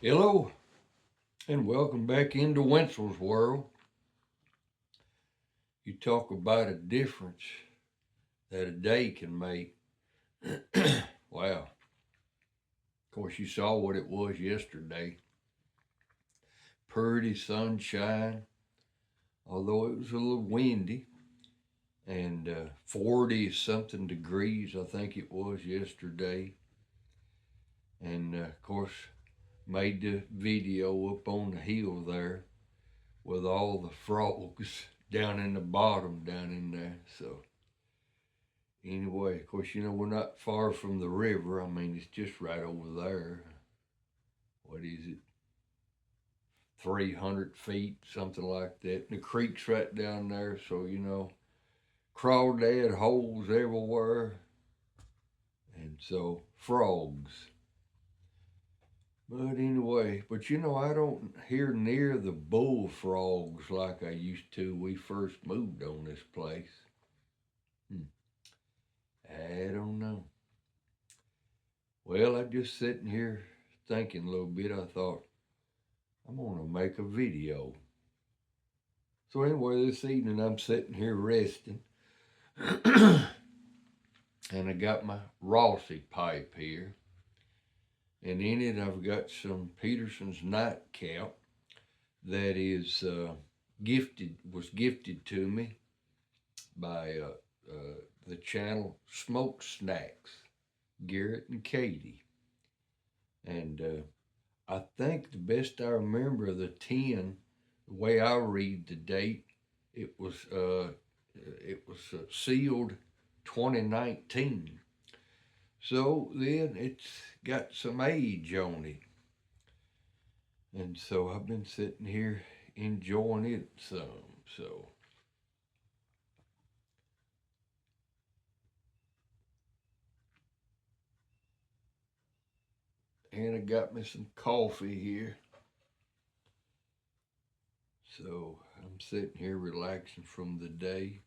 Hello, and welcome back into Wenzel's World. You talk about a difference that a day can make. Wow. Of course, you saw what it was yesterday. Pretty sunshine, although it was a little windy, and 40 something degrees, I think it was yesterday. And of course, made the video up on the hill there with all the frogs down in the bottom down in there. So anyway, of course, we're not far from the river. I mean, it's just right over there. What is it? 300 feet, something like that. And the creek's right down there. So, crawdad holes everywhere. And so, frogs. But anyway, I don't hear near the bullfrogs like I used to when we first moved on this place. Hmm. I don't know. Well, I'm just sitting here thinking a little bit. I thought, I'm going to make a video. So, anyway, this evening I'm sitting here resting. And I got my Rossi pipe here. And in it, I've got some Peterson's nightcap that was gifted to me by the channel Smoke Snacks, Garrett and Katie. And I think the best I remember of the 10, the way I read the date, it was sealed 2019. So then it's got some age on it. And so I've been sitting here enjoying it some. So and I got me some coffee here. So I'm sitting here relaxing from the day.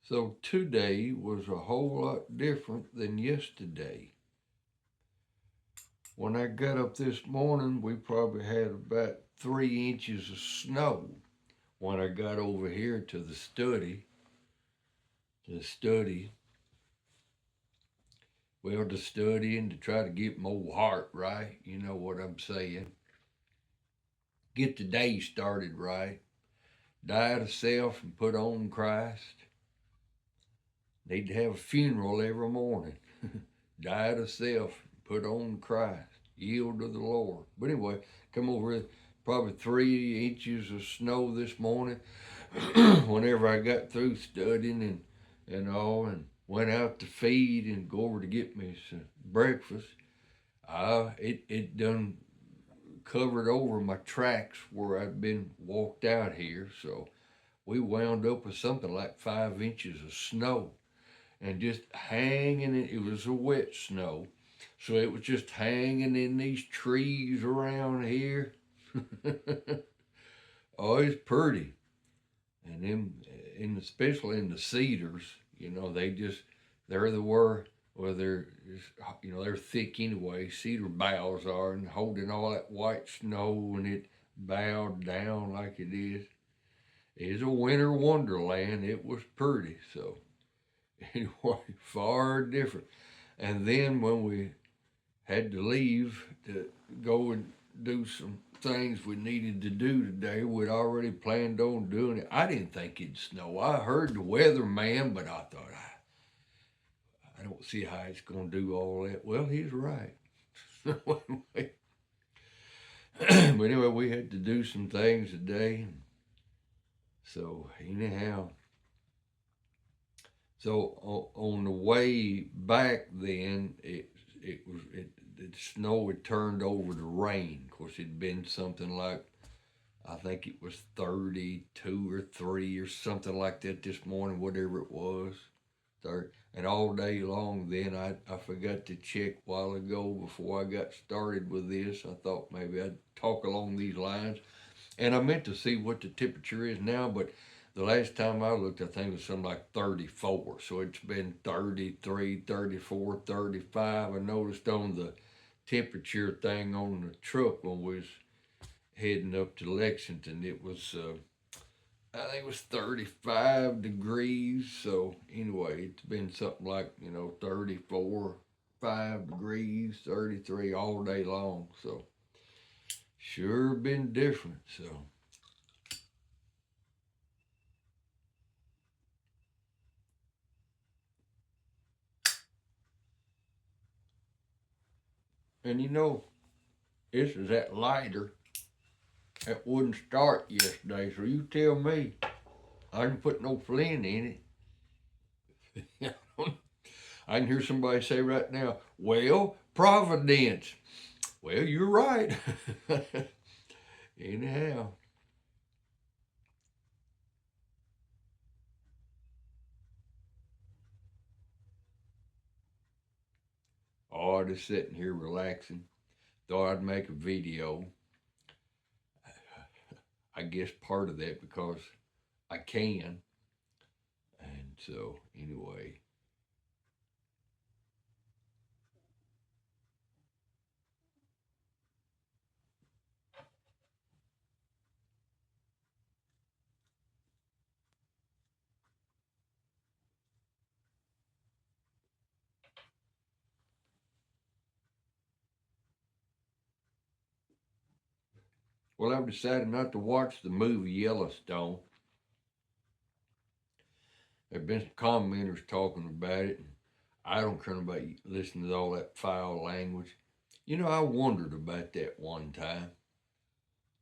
So today was a whole lot different than yesterday. When I got up this morning, we probably had about 3 inches of snow. When I got over here to study, well, to study and to try to get my heart right, you know what I'm saying. Get the day started right. Die to self and put on Christ. Need to have a funeral every morning. Die to self, put on Christ, yield to the Lord. But anyway, come over probably 3 inches of snow this morning. Whenever I got through studying and all, and went out to feed and go over to get me some breakfast, it done covered over my tracks where I'd been walked out here. So we wound up with something like 5 inches of snow and just hanging. It was a wet snow, so it was just hanging in these trees around here. Oh, it's pretty, and especially in the cedars, they're the were well they're thick anyway. Cedar boughs are, and holding all that white snow, and it bowed down like it is. It's a winter wonderland. It was pretty. So anyway, far different. And then when we had to leave to go and do some things we needed to do today, we'd already planned on doing it. I didn't think it'd snow. I heard the weatherman, but I thought, I don't see how it's going to do all that. Well, he's right. But anyway, we had to do some things today. So, anyhow, so on the way back, then the snow had turned over to rain. Of course, it'd been something like, I think it was 32 or 3 or something like that this morning, whatever it was. And all day long, then I forgot to check a while ago before I got started with this. I thought maybe I'd talk along these lines. And I meant to see what the temperature is now, but the last time I looked, I think it was something like 34. So it's been 33, 34, 35. I noticed on the temperature thing on the truck when we was heading up to Lexington. It was I think it was 35 degrees. So anyway, it's been something like 34, 5 degrees, 33 all day long. So sure been different. So. And this is that lighter that wouldn't start yesterday. So you tell me, I didn't put no flint in it. I can hear somebody say right now, well, Providence. Well, you're right. Anyhow. Oh, just sitting here relaxing. Thought I'd make a video. I guess part of that because I can. And so, anyway. Well, I've decided not to watch the movie Yellowstone. There have been some commenters talking about it. And I don't care about listening to all that foul language. I wondered about that one time.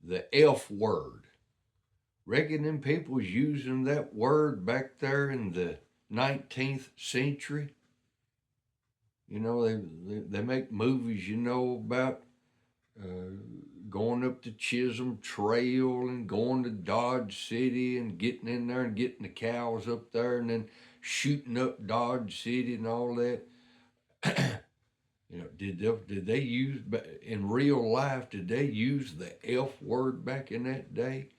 The F word. Reckon them people was using that word back there in the 19th century. They make movies, about uh, going up the Chisholm Trail and going to Dodge City and getting in there and getting the cows up there and then shooting up Dodge City and all that. Did they use in real life? Did they use the F word back in that day?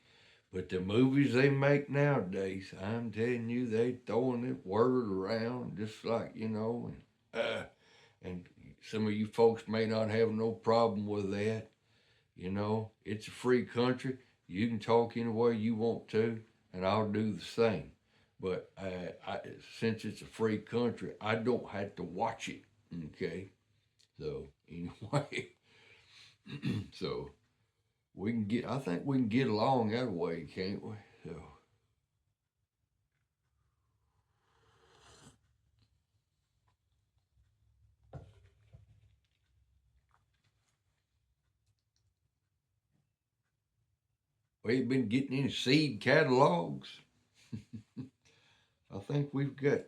But the movies they make nowadays, I'm telling you, they throwing that word around just like and some of you folks may not have no problem with that. It's a free country. You can talk any way you want to, and I'll do the same. But since it's a free country, I don't have to watch it. Okay. So anyway, so we can get. I think we can get along that way, can't we? So we ain't been getting any seed catalogs. I think we've got.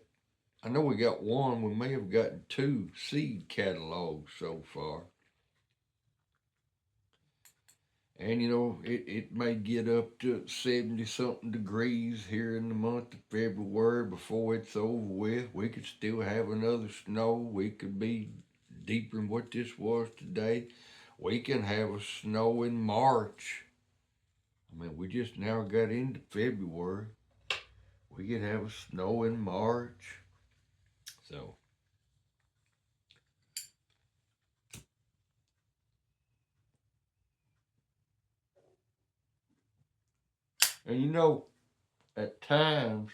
I know we got one. We may have gotten two seed catalogs so far. And it may get up to 70 something degrees here in the month of February before it's over with. We could still have another snow. We could be deeper than what this was today. We can have a snow in March. I mean, we just now got into February. We could have a snow in March. So, and at times,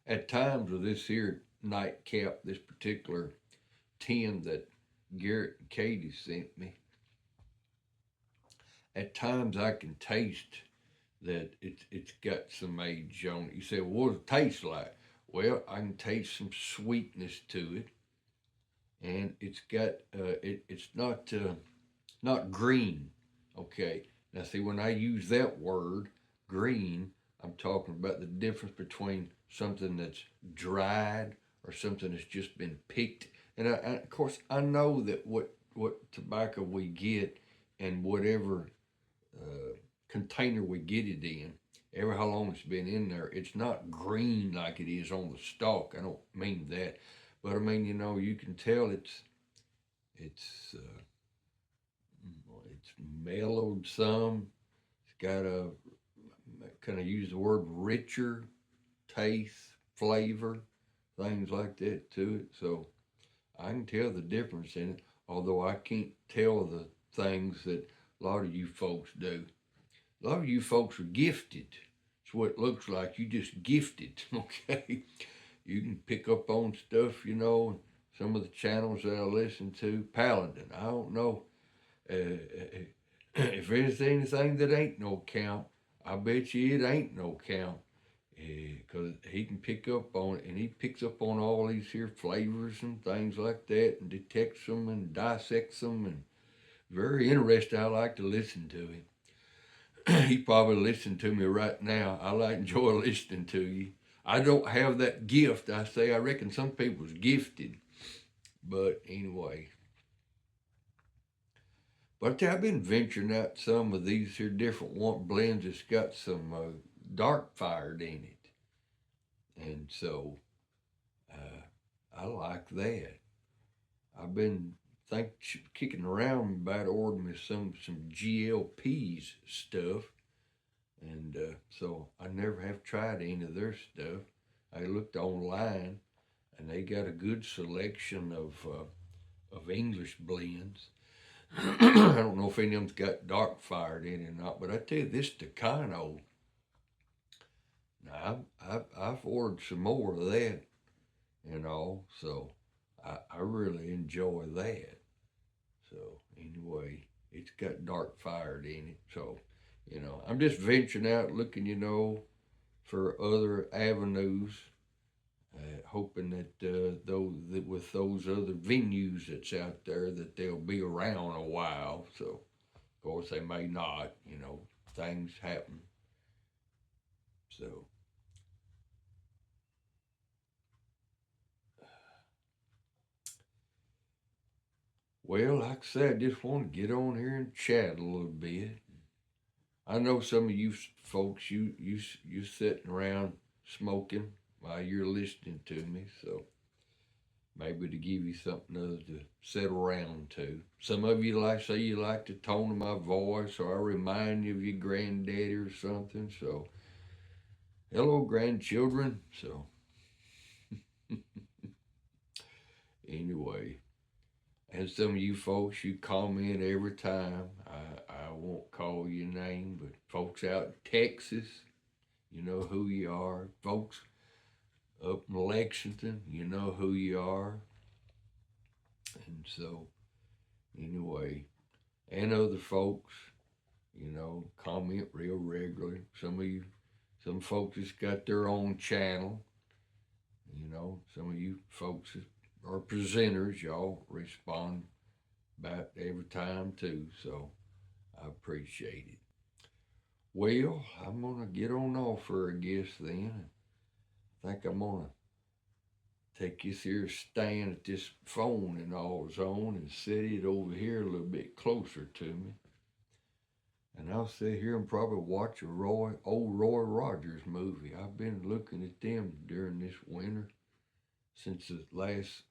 with this here nightcap, this particular tin that Garrett and Katie sent me, at times I can taste that it's got some age on it. You say, well, what does it taste like? Well, I can taste some sweetness to it, and it's got it's not green. Okay, now see when I use that word green, I'm talking about the difference between something that's dried or something that's just been picked. And of course I know that what tobacco we get and whatever uh, container we get it in, ever how long it's been in there, it's not green like it is on the stalk. I don't mean that, but I mean you can tell it's it's mellowed some. It's got a kind of use the word richer taste, flavor. things like that to it. So I can tell the difference in it, although I can't tell the things that a lot of you folks do. A lot of you folks are gifted. It's what it looks like. You just gifted, okay? You can pick up on stuff, you know. Some of the channels that I listen to, Paladin. I don't know if there's anything that ain't no count. I bet you it ain't no count. Because he can pick up on it, and he picks up on all these here flavors and things like that, and detects them and dissects them, and very interesting. I like to listen to him. He probably listening to me right now. I like enjoy listening to you. I don't have that gift. I reckon some people's gifted, but anyway. But I've been venturing out some of these here different blends that's got some dark fired in it, and so I like that. I've been kicking around about ordering me some GLP's stuff, and so I never have tried any of their stuff. I looked online, and they got a good selection of English blends. I don't know if any of them's got dark fired in it or not, but I tell you this Tucano. Now I've ordered some more of that and all, so I really enjoy that. So anyway, it's got dark fired in it. So, I'm just venturing out looking, for other avenues, hoping that that with those other venues that's out there that they'll be around a while. So of course they may not. Things happen. So well, like I said, I just want to get on here and chat a little bit. I know some of you folks, you sitting around smoking while you're listening to me, so maybe to give you something other to sit around to. Some of you like say you like the tone of my voice, or I remind you of your granddaddy or something. So, hello, grandchildren. So, anyway, and some of you folks, you comment every time. I won't call your name, but folks out in Texas, you know who you are. Folks up in Lexington, you know who you are. And so, anyway, and other folks, comment real regularly. Some folks has got their own channel. Some of you folks are presenters. Y'all respond about every time too. So I appreciate it. Well, I'm gonna get on off for a guess then. I think I'm gonna take this here stand at this phone and all's on and set it over here a little bit closer to me. And I'll sit here and probably watch a old Roy Rogers movie. I've been looking at them during this winter since the last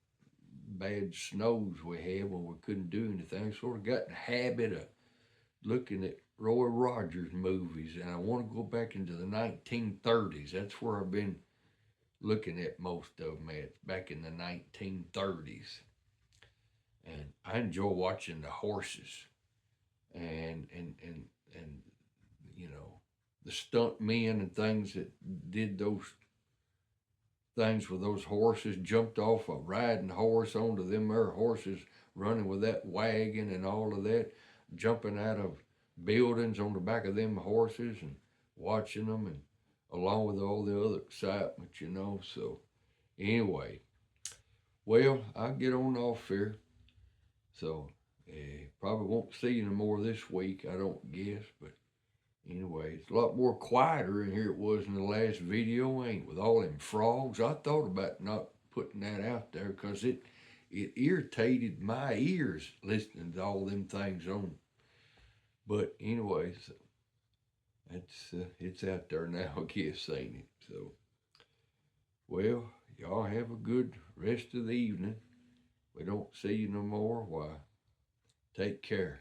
bad snows we had when we couldn't do anything. Sort of got in the habit of looking at Roy Rogers movies, and I want to go back into the 1930s. That's where I've been looking at most of them at, back in the 1930s. And I enjoy watching the horses and the stunt men and things that did those things with those horses, jumped off a riding horse onto them there horses, running with that wagon and all of that, jumping out of buildings on the back of them horses and watching them, and along with all the other excitement. So anyway, well, I'll get on off here. So probably won't see you no more this week, I don't guess, but anyway, it's a lot more quieter in here it was in the last video, ain't with all them frogs. I thought about not putting that out there because it irritated my ears listening to all them things on. But anyway, so it's out there now, I guess, ain't it? So, well, y'all have a good rest of the evening. We don't see you no more. Why, take care.